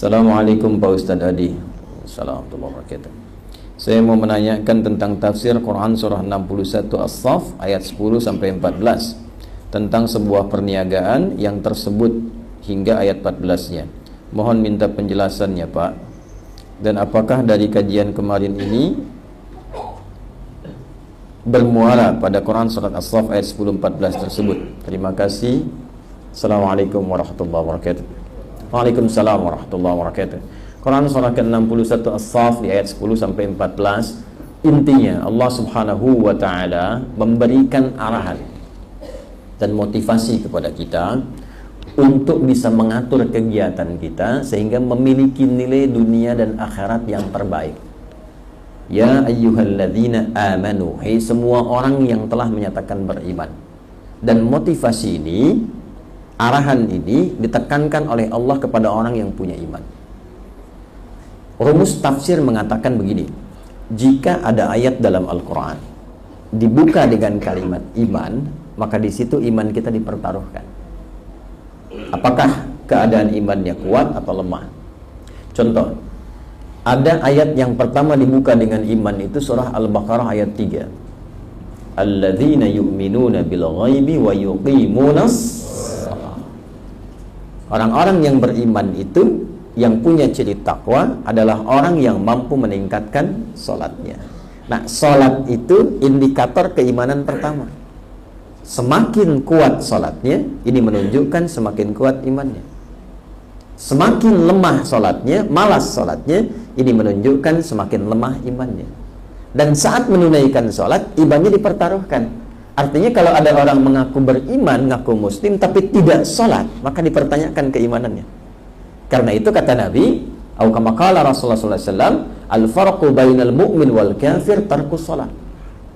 Assalamualaikum Pak Ustadz Adi. Assalamualaikum warahmatullahi wabarakatuh. Saya mau menanyakan tentang tafsir Quran surah 61 As-Saff ayat 10 sampai 14 tentang sebuah perniagaan yang tersebut hingga ayat 14-nya. Mohon minta penjelasannya, Pak. Dan apakah dari kajian kemarin ini bermuara pada Quran surat As-Saff ayat 10-14 tersebut? Terima kasih. Assalamualaikum warahmatullahi wabarakatuh. Waalaikumsalam warahmatullahi wabarakatuh. Quran surah ke-61 As-Saff di ayat 10 sampai 14. Intinya Allah Subhanahu wa taala memberikan arahan dan motivasi kepada kita untuk bisa mengatur kegiatan kita sehingga memiliki nilai dunia dan akhirat yang terbaik. Ya ayyuhalladzina amanu, hai semua orang yang telah menyatakan beriman. Dan motivasi ini, arahan ini ditekankan oleh Allah kepada orang yang punya iman. Rumus tafsir mengatakan begini: jika ada ayat dalam Al-Quran dibuka dengan kalimat iman, maka di situ iman kita dipertaruhkan. Apakah keadaan imannya kuat atau lemah? Contoh, ada ayat yang pertama dibuka dengan iman, itu surah Al-Baqarah ayat 3. Alladzina yu'minuna bil ghaibi wa yuqimunas. Orang-orang yang beriman itu, yang punya ciri takwa, adalah orang yang mampu meningkatkan sholatnya. Nah, sholat itu indikator keimanan pertama. Semakin kuat sholatnya, ini menunjukkan semakin kuat imannya. Semakin lemah sholatnya, malas sholatnya, ini menunjukkan semakin lemah imannya. Dan saat menunaikan sholat, imannya dipertaruhkan. Artinya kalau ada orang mengaku beriman, ngaku muslim, tapi tidak sholat, maka dipertanyakan keimanannya. Karena itu kata Nabi, atau kama qala Rasulullah sallallahu alaihi wasallam, al-farqu bainal mu'min wal kafir tarkus sholat.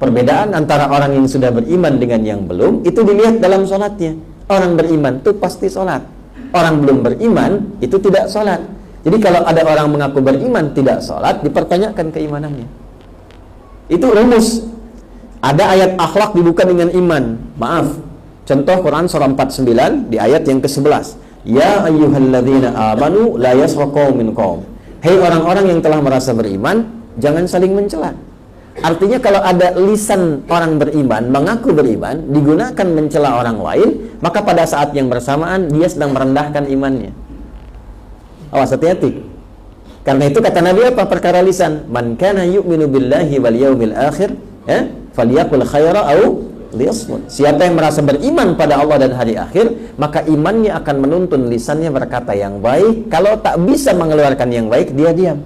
Perbedaan antara orang yang sudah beriman dengan yang belum, itu dilihat dalam sholatnya. Orang beriman itu pasti sholat. Orang belum beriman, itu tidak sholat. Jadi kalau ada orang mengaku beriman, tidak sholat, dipertanyakan keimanannya. Itu rumus. Ada ayat akhlak dibuka dengan iman. Maaf, contoh Quran surah 49 di ayat yang ke-11. Ya ayyuhalladzina amanu la yaskhar qaumun min qaum. Hei orang-orang yang telah merasa beriman, jangan saling mencela. Artinya kalau ada lisan orang beriman, mengaku beriman, digunakan mencela orang lain, maka pada saat yang bersamaan dia sedang merendahkan imannya. Awas, hati-hati. Karena itu kata Nabi apa? Perkara lisan. Man kana yu'minu billahi wal yawmil akhir, falyaqul khaira au liyasmut. Siapa yang merasa beriman pada Allah dan hari akhir, maka imannya akan menuntun lisannya berkata yang baik. Kalau tak bisa mengeluarkan yang baik, dia diam.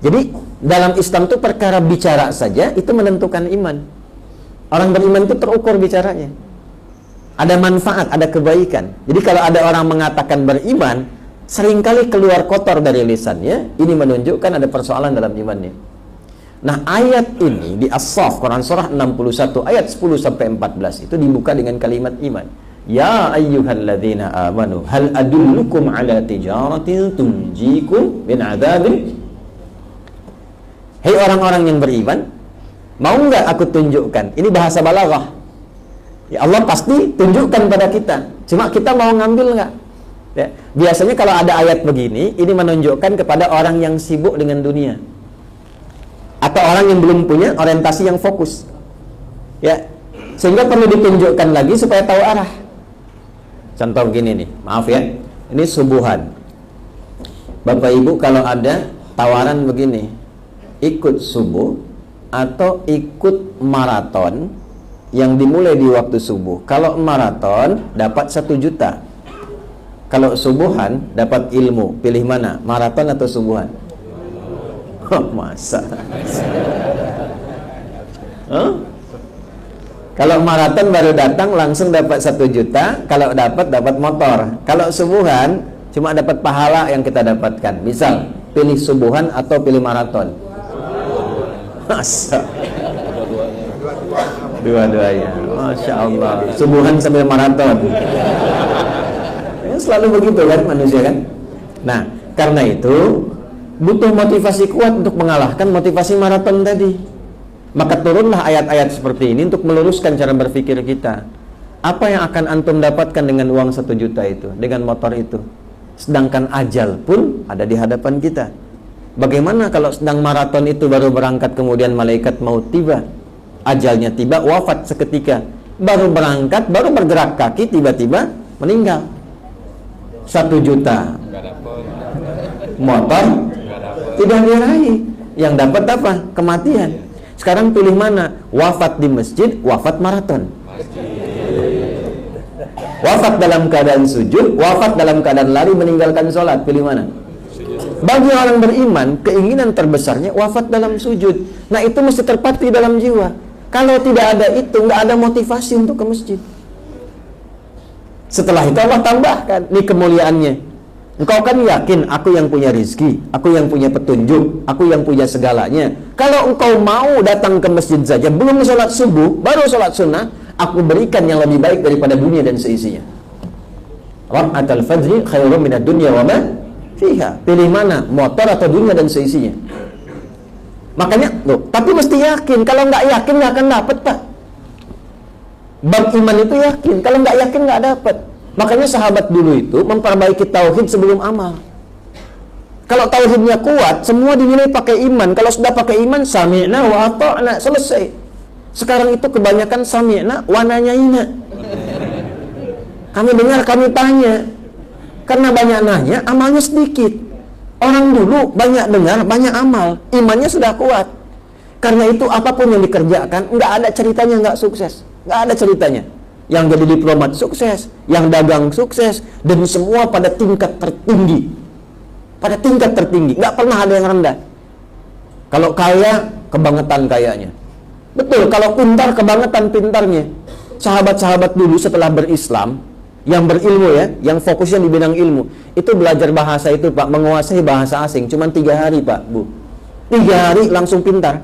Jadi dalam Islam itu perkara bicara saja itu menentukan iman. Orang beriman itu terukur bicaranya. Ada manfaat, ada kebaikan. Jadi kalau ada orang mengatakan beriman, seringkali keluar kotor dari lisannya, ini menunjukkan ada persoalan dalam imannya. Nah, ayat ini di As-Saff Quran surah 61 ayat 10 sampai 14 itu dibuka dengan kalimat iman. Ya ayyuhalladzina amanu hal adullukum ala tijaratin tunjikum min adzabin. Hei orang-orang yang beriman, mau nggak aku tunjukkan? Ini bahasa balaghah. Ya Allah pasti tunjukkan pada kita. Cuma kita mau ngambil nggak? Ya, biasanya kalau ada ayat begini, ini menunjukkan kepada orang yang sibuk dengan dunia. Atau orang yang belum punya orientasi yang fokus, ya, sehingga perlu ditunjukkan lagi supaya tahu arah. Contoh begini nih, maaf ya, ini subuhan. Bapak Ibu kalau ada tawaran begini, ikut subuh atau ikut maraton yang dimulai di waktu subuh. Kalau maraton dapat 1 juta, kalau subuhan dapat ilmu. Pilih mana, maraton atau subuhan? Masa kalau maraton baru datang langsung dapat 1 juta, kalau dapat motor. Kalau subuhan cuma dapat pahala yang kita dapatkan. Misal pilih subuhan atau pilih maraton. Masa dua-duanya. Masya Allah, subuhan sambil maraton. Selalu begitu kan manusia kan. Nah, karena itu butuh motivasi kuat untuk mengalahkan motivasi maraton tadi. Maka turunlah ayat-ayat seperti ini untuk meluruskan cara berpikir kita. Apa yang akan antum dapatkan dengan uang 1 juta itu, dengan motor itu? Sedangkan ajal pun ada di hadapan kita. Bagaimana kalau sedang maraton itu baru berangkat, kemudian malaikat maut tiba, ajalnya tiba, wafat seketika. Baru berangkat, baru bergerak kaki, tiba-tiba meninggal. 1 juta motor tidak diraih. Yang dapat apa? Kematian. Sekarang pilih mana? Wafat di masjid, wafat maraton. Wafat dalam keadaan sujud, wafat dalam keadaan lari meninggalkan sholat. Pilih mana? Bagi orang beriman, keinginan terbesarnya wafat dalam sujud. Nah, itu mesti terpatri dalam jiwa. Kalau tidak ada itu, nggak ada motivasi untuk ke masjid. Setelah itu Allah tambahkan di kemuliaannya. Engkau kan yakin aku yang punya rizki, aku yang punya petunjuk, aku yang punya segalanya. Kalau engkau mau datang ke masjid saja, belum sholat subuh, baru sholat sunnah, aku berikan yang lebih baik daripada dunia dan seisinya. Rak'atul fajri khairum minad dunya wa ma fiha. Pilih mana? Motor atau dunia dan seisinya? Makanya, loh, tapi mesti yakin. Kalau nggak yakin nggak akan dapat, Pak. Bab iman itu yakin. Kalau nggak yakin nggak dapat. Makanya sahabat dulu itu memperbaiki tauhid sebelum amal. Kalau tauhidnya kuat, semua dinilai pakai iman. Kalau sudah pakai iman, sami'na wa ata'na, selesai. Sekarang itu kebanyakan sami'na wa nanyaina. Kami dengar, kami tanya. Karena banyak nanya, amalnya sedikit. Orang dulu banyak dengar, banyak amal. Imannya sudah kuat. Karena itu apapun yang dikerjakan, nggak ada ceritanya nggak sukses. Nggak ada ceritanya. Yang jadi diplomat sukses, yang dagang sukses, dan semua pada tingkat tertinggi. Pada tingkat tertinggi, nggak pernah ada yang rendah. Kalau kaya, kebangetan kayanya. Betul, kalau pintar, kebangetan pintarnya. Sahabat-sahabat dulu setelah berislam, yang berilmu ya, yang fokusnya di bidang ilmu, itu belajar bahasa itu Pak, menguasai bahasa asing, cuman 3 hari Pak, Bu. 3 hari langsung pintar.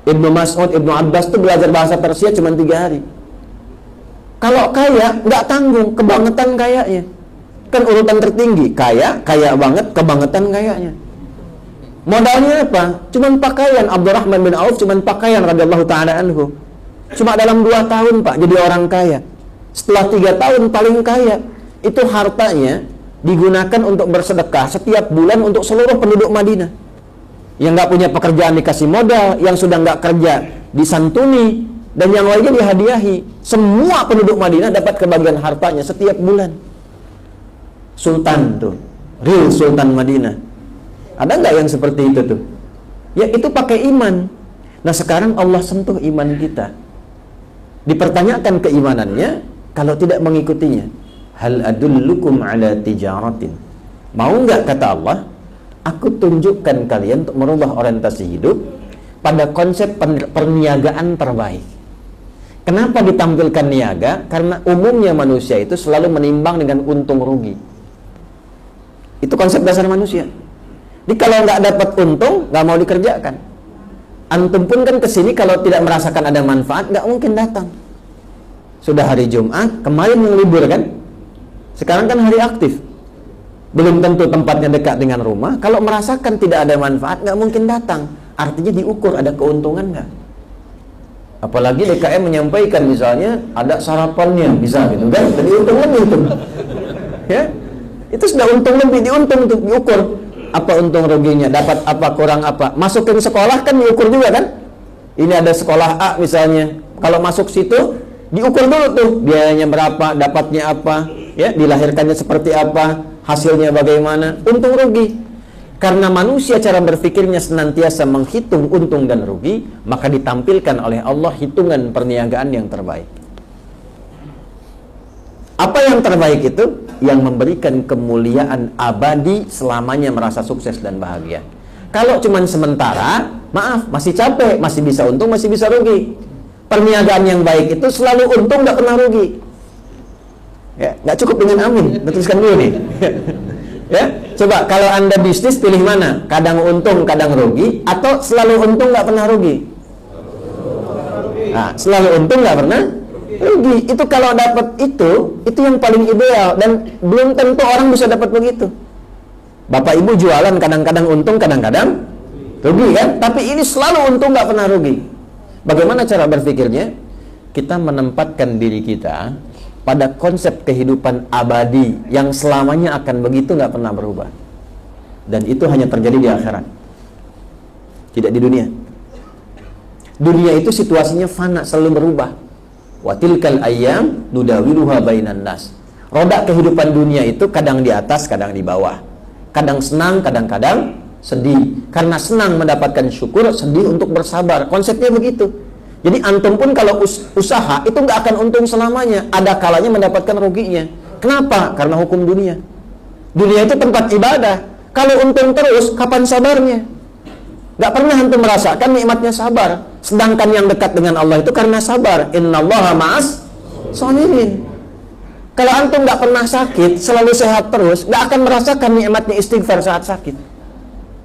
Ibnu Mas'ud, Ibnu Abbas itu belajar bahasa Persia cuman 3 hari. Kalau kaya, nggak tanggung, kebangetan kayanya. Kan urutan tertinggi, kaya, kaya banget, kebangetan kayanya. Modalnya apa? Cuman pakaian. Abdurrahman bin Auf cuman pakaian radhiyallahu ta'ala anhu. Cuma dalam 2 tahun Pak, jadi orang kaya. Setelah 3 tahun paling kaya. Itu hartanya digunakan untuk bersedekah setiap bulan untuk seluruh penduduk Madinah. Yang nggak punya pekerjaan dikasih modal, yang sudah nggak kerja disantuni, dan yang lainnya dihadiahi. Semua penduduk Madinah dapat kebagian hartanya setiap bulan. Sultan tuh, real Sultan Madinah. Ada nggak yang seperti itu tuh? Ya itu pakai iman. Nah sekarang Allah sentuh iman kita. Dipertanyakan keimanannya, kalau tidak mengikutinya. Hal adullukum ala tijaratin. Mau nggak kata Allah? Aku tunjukkan kalian untuk merubah orientasi hidup pada konsep perniagaan terbaik. Kenapa ditampilkan niaga? Karena umumnya manusia itu selalu menimbang dengan untung rugi. Itu konsep dasar manusia. Jadi kalau nggak dapat untung, nggak mau dikerjakan. Antum pun kan kesini kalau tidak merasakan ada manfaat, nggak mungkin datang. Sudah hari Jumat, kemarin yang libur kan? Sekarang kan hari aktif. Belum tentu tempatnya dekat dengan rumah. Kalau merasakan tidak ada manfaat, nggak mungkin datang. Artinya diukur ada keuntungan nggak? Apalagi DKM menyampaikan misalnya ada sarapannya bisa gitu kan? Jadi untung lebih itu. Ya, itu sudah untung lebih, diuntung untuk diukur. Apa untung ruginya? Dapat apa, kurang apa? Masukin sekolah kan diukur juga kan? Ini ada sekolah A misalnya. Kalau masuk situ diukur dulu tuh biayanya berapa, dapatnya apa, ya dilahirkannya seperti apa, hasilnya bagaimana, untung rugi. Karena manusia cara berpikirnya senantiasa menghitung untung dan rugi, maka ditampilkan oleh Allah hitungan perniagaan yang terbaik. Apa yang terbaik itu? Yang memberikan kemuliaan abadi selamanya, merasa sukses dan bahagia. Kalau cuman sementara, maaf, masih capek, masih bisa untung, masih bisa rugi. Perniagaan yang baik itu selalu untung, nggak pernah rugi. Ya, nggak cukup dengan amin. Tuliskan dulu nih. Ya, coba kalau Anda bisnis pilih mana? Kadang untung, kadang rugi, atau selalu untung nggak pernah rugi? Nah, selalu untung nggak pernah rugi. Itu kalau dapat itu yang paling ideal, dan belum tentu orang bisa dapat begitu. Bapak Ibu jualan kadang-kadang untung, kadang-kadang rugi kan? Tapi ini selalu untung nggak pernah rugi. Bagaimana cara berpikirnya? Kita menempatkan diri kita pada konsep kehidupan abadi yang selamanya akan begitu, nggak pernah berubah. Dan itu hanya terjadi di akhirat, tidak di dunia. Dunia itu situasinya fana, selalu berubah. Wa tilkal ayyam nudawiluha bainan nas. Roda kehidupan dunia itu kadang di atas, kadang di bawah. Kadang senang, kadang-kadang sedih. Karena senang mendapatkan syukur, sedih untuk bersabar. Konsepnya begitu. Jadi antum pun kalau usaha itu nggak akan untung selamanya. Ada kalanya mendapatkan ruginya. Kenapa? Karena hukum dunia. Dunia itu tempat ibadah. Kalau untung terus, kapan sabarnya? Nggak pernah antum merasakan nikmatnya sabar. Sedangkan yang dekat dengan Allah itu karena sabar. Innallaha ma'as sholihin. Kalau antum nggak pernah sakit, selalu sehat terus, nggak akan merasakan nikmatnya istighfar saat sakit.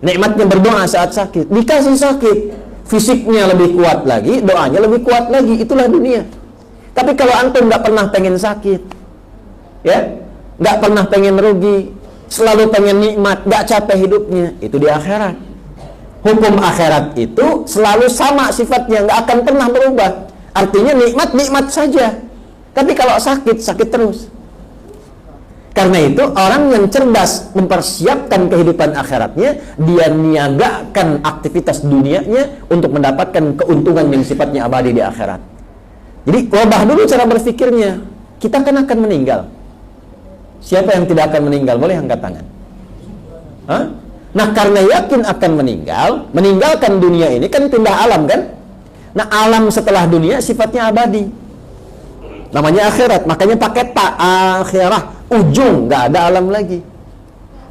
Nikmatnya berdoa saat sakit. Dikasih sakit, fisiknya lebih kuat lagi, doanya lebih kuat lagi. Itulah dunia. Tapi kalau antum nggak pernah pengen sakit, ya, nggak pernah pengen rugi, selalu pengen nikmat, nggak capek hidupnya, itu di akhirat. Hukum akhirat itu selalu sama sifatnya, nggak akan pernah berubah. Artinya nikmat, nikmat saja. Tapi kalau sakit, sakit terus. Karena itu orang yang cerdas mempersiapkan kehidupan akhiratnya, dia niagakan aktivitas dunianya untuk mendapatkan keuntungan yang sifatnya abadi di akhirat. Jadi ubah dulu cara berpikirnya. Kita kan akan meninggal. Siapa yang tidak akan meninggal? Boleh angkat tangan. Hah? Nah, karena yakin akan meninggalkan dunia ini kan pindah alam kan? Nah, alam setelah dunia sifatnya abadi. Namanya akhirat, makanya pakai ta, akhirah, ujung, nggak ada alam lagi.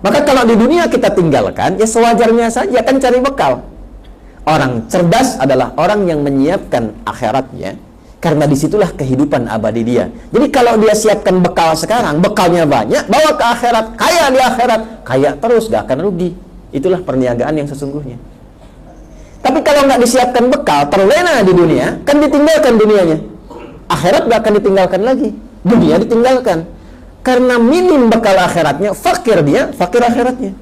Maka kalau di dunia kita tinggalkan, ya sewajarnya saja, kan cari bekal. Orang cerdas adalah orang yang menyiapkan akhiratnya, karena disitulah kehidupan abadi dia. Jadi kalau dia siapkan bekal sekarang, bekalnya banyak, bawa ke akhirat, kaya di akhirat, kaya terus, gak akan rugi. Itulah perniagaan yang sesungguhnya. Tapi kalau nggak disiapkan bekal, terlena di dunia, kan ditinggalkan dunianya. Akhirat gak akan ditinggalkan lagi, dunia ditinggalkan. Karena minim bekal akhiratnya, fakir dia, fakir akhiratnya.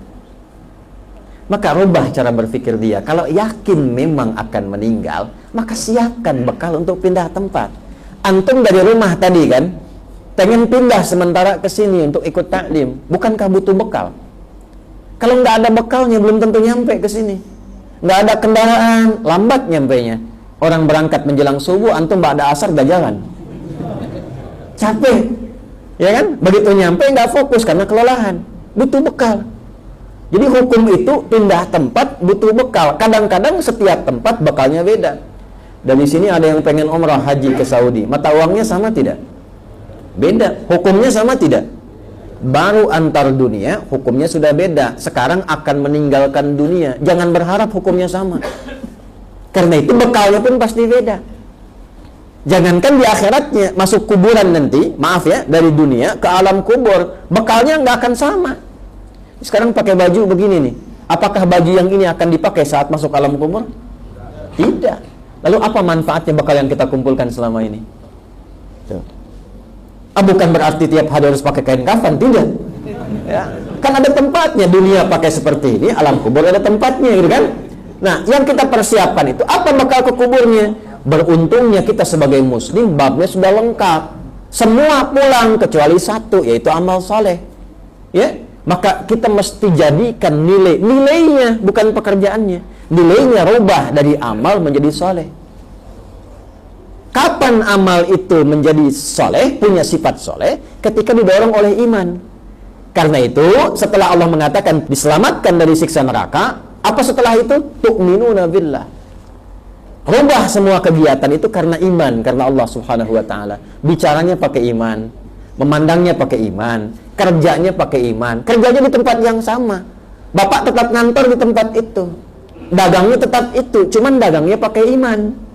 Maka rubah cara berpikir dia. Kalau yakin memang akan meninggal, maka siapkan bekal untuk pindah tempat. Antum dari rumah tadi kan, pengen pindah sementara ke sini untuk ikut taklim. Bukankah butuh bekal? Kalau nggak ada bekalnya, belum tentu nyampe ke sini. Nggak ada kendaraan, lambat nyampenya. Orang berangkat menjelang subuh, antum ba'da asar udah jalan. Capek. Ya kan? Begitu nyampe nggak fokus karena kelelahan. Butuh bekal. Jadi hukum itu pindah tempat butuh bekal. Kadang-kadang setiap tempat bekalnya beda. Dan di sini ada yang pengen umrah haji ke Saudi. Mata uangnya sama tidak? Beda. Hukumnya sama tidak? Baru antar dunia, hukumnya sudah beda. Sekarang akan meninggalkan dunia. Jangan berharap hukumnya sama. Karena itu bekalnya pun pasti beda. Jangankan di akhiratnya, masuk kuburan nanti, maaf ya, dari dunia ke alam kubur, bekalnya nggak akan sama. Sekarang pakai baju begini nih, apakah baju yang ini akan dipakai saat masuk alam kubur? Tidak. Lalu apa manfaatnya bekal yang kita kumpulkan selama ini? Bukan berarti tiap hari harus pakai kain kafan, tidak. Ya. Kan ada tempatnya, dunia pakai seperti ini, alam kubur ada tempatnya, gitu kan? Nah, yang kita persiapkan itu apa bekal ke kuburnya? Beruntungnya kita sebagai muslim, babnya sudah lengkap. Semua pulang kecuali satu, yaitu amal soleh. Ya, maka kita mesti jadikan nilainya, bukan pekerjaannya. Nilainya rubah dari amal menjadi soleh. Kapan amal itu menjadi soleh, punya sifat soleh? Ketika didorong oleh iman. Karena itu, setelah Allah mengatakan diselamatkan dari siksa neraka, apa setelah itu? Tu'minuna billah. Rubah semua kegiatan itu karena iman, karena Allah Subhanahu wa taala. Bicaranya pakai iman, memandangnya pakai iman, kerjanya pakai iman. Kerjanya di tempat yang sama. Bapak tetap ngantor di tempat itu. Dagangnya tetap itu, cuman dagangnya pakai iman.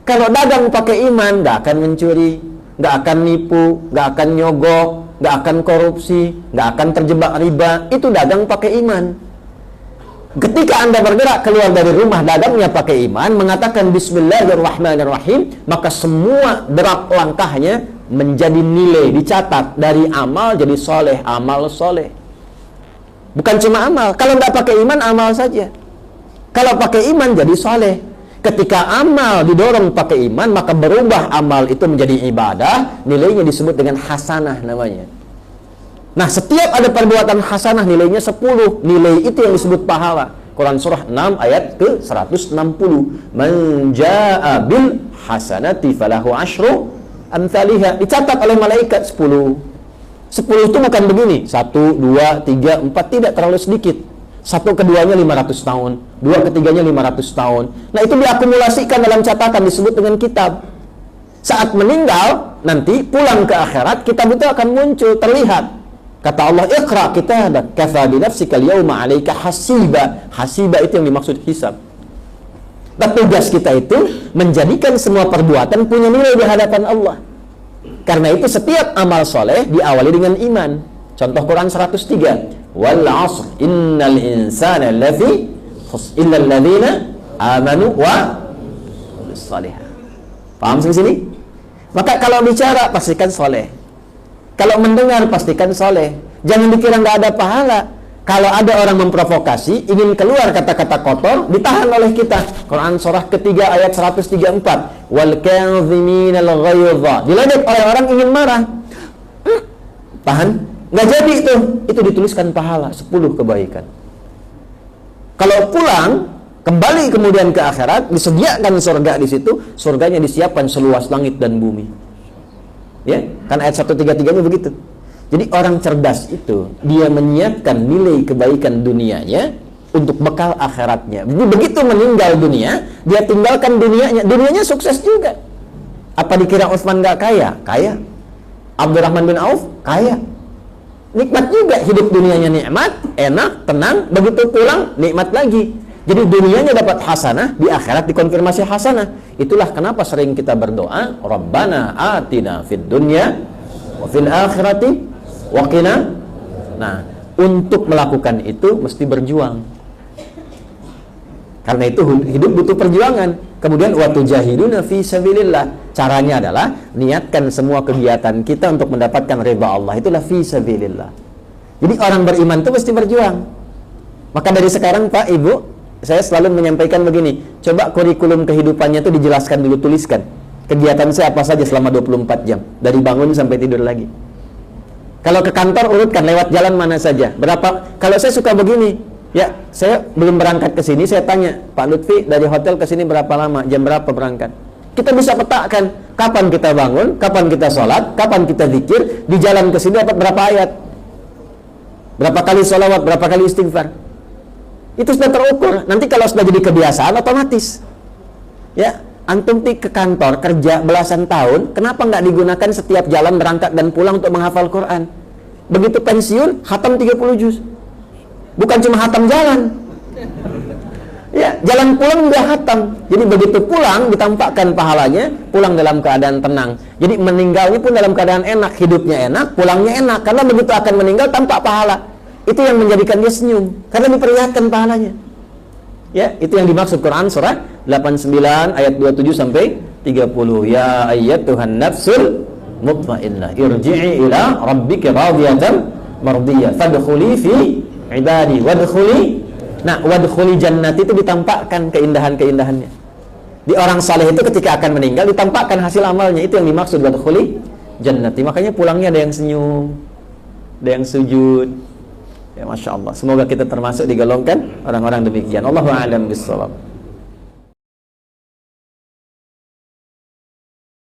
Kalau dagang pakai iman, gak akan mencuri, gak akan nipu, gak akan nyogok, gak akan korupsi, gak akan terjebak riba. Itu dagang pakai iman. Ketika Anda bergerak keluar dari rumah, dagangnya pakai iman, mengatakan Bismillahirrahmanirrahim, maka semua derap langkahnya menjadi nilai, dicatat dari amal jadi soleh, amal soleh. Bukan cuma amal, kalau nggak pakai iman, amal saja. Kalau pakai iman jadi soleh. Ketika amal didorong pakai iman, maka berubah amal itu menjadi ibadah, nilainya disebut dengan hasanah namanya. Nah, setiap ada perbuatan hasanah nilainya 10. Nilai itu yang disebut pahala. Quran surah 6 ayat ke 160. Man jaa bil hasanati falahu asyru amsalihha. Dicatat oleh malaikat 10. 10 itu bukan begini, 1, 2, 3, 4, tidak terlalu sedikit. Satu keduanya 500 tahun, dua ketiganya 500 tahun. Nah, itu diakumulasikan dalam catatan, disebut dengan kitab. Saat meninggal, nanti pulang ke akhirat, kitab itu akan muncul, terlihat. Kata Allah, "Iqra kitabak, kafa bi nafsika al-yawma 'alaika hasiba." Hasiba itu yang dimaksud hisab. Dan tugas kita itu menjadikan semua perbuatan punya nilai di hadapan Allah. Karena itu setiap amal soleh diawali dengan iman. Contoh Quran 103. Wal 'asr innal insana lafi khusr illa alladziina amanu wa shalihah. Paham sampai sini? Maka kalau bicara pastikan soleh. Kalau mendengar pastikan soleh. Jangan dikira nggak ada pahala. Kalau ada orang memprovokasi, ingin keluar kata-kata kotor, ditahan oleh kita. Quran surah ketiga ayat 134. Wal kadhiminal ghaidha. Diledek oleh orang ingin marah. Tahan. Nggak jadi itu dituliskan pahala 10 kebaikan. Kalau pulang kembali kemudian ke akhirat, disediakan surga di situ, surganya disiapkan seluas langit dan bumi. Ya, kan ayat 133-nya begitu. Jadi orang cerdas itu dia menyiapkan nilai kebaikan dunianya untuk bekal akhiratnya. Begitu meninggal dunia, dia tinggalkan dunianya, dunianya sukses juga. Apa dikira Utsman nggak kaya? Kaya. Abdurrahman bin Auf kaya. Nikmat juga, hidup dunianya nikmat, enak, tenang, begitu pulang nikmat lagi. Jadi dunianya dapat hasanah, di akhirat dikonfirmasi hasanah. Itulah kenapa sering kita berdoa, Rabbana atina fid dunya wa fil akhirati wa qina. Nah, untuk melakukan itu mesti berjuang. Karena itu hidup butuh perjuangan. Kemudian waktu jahiduna fi sabilillah. Caranya adalah niatkan semua kegiatan kita untuk mendapatkan ridha Allah. Itulah fi sabilillah. Jadi orang beriman itu mesti berjuang. Maka dari sekarang Pak, Ibu, saya selalu menyampaikan begini. Coba kurikulum kehidupannya itu dijelaskan dulu, tuliskan. Kegiatan saya apa saja selama 24 jam. Dari bangun sampai tidur lagi. Kalau ke kantor urutkan lewat jalan mana saja. Berapa? Kalau saya suka begini. Ya, saya belum berangkat ke sini, saya tanya, Pak Lutfi dari hotel ke sini berapa lama, jam berapa berangkat? Kita bisa petakan kapan kita bangun, kapan kita sholat, kapan kita zikir, di jalan ke sini dapat berapa ayat, berapa kali sholawat, berapa kali istighfar. Itu sudah terukur. Nanti kalau sudah jadi kebiasaan otomatis. Ya, antum ke kantor kerja belasan tahun, kenapa nggak digunakan setiap jalan berangkat dan pulang untuk menghafal Quran? Begitu pensiun, khatam 30 juz. Bukan cuma hatam jalan. Ya, jalan pulang udah hatam. Jadi begitu pulang ditampakkan pahalanya, pulang dalam keadaan tenang. Jadi meninggalnya pun dalam keadaan enak, hidupnya enak, pulangnya enak. Karena begitu akan meninggal tampak pahala. Itu yang menjadikan dia senyum, karena diperlihatkan pahalanya. Ya, itu yang dimaksud Quran surah 89 ayat 27 sampai 30. Ya ayyatuhan nafsul mutmainnah, irji'i ila rabbika radiyatan mardiyah, fadkhuli fi ibadi wadkhuli. Nah, wadkhuli jannati itu ditampakkan keindahan-keindahannya. Di orang saleh itu ketika akan meninggal ditampakkan hasil amalnya, itu yang dimaksud wadkhuli jannati. Makanya pulangnya ada yang senyum, ada yang sujud. Ya, Masya Allah. Semoga kita termasuk digolongkan orang-orang demikian. Allahu a'lam bishawab.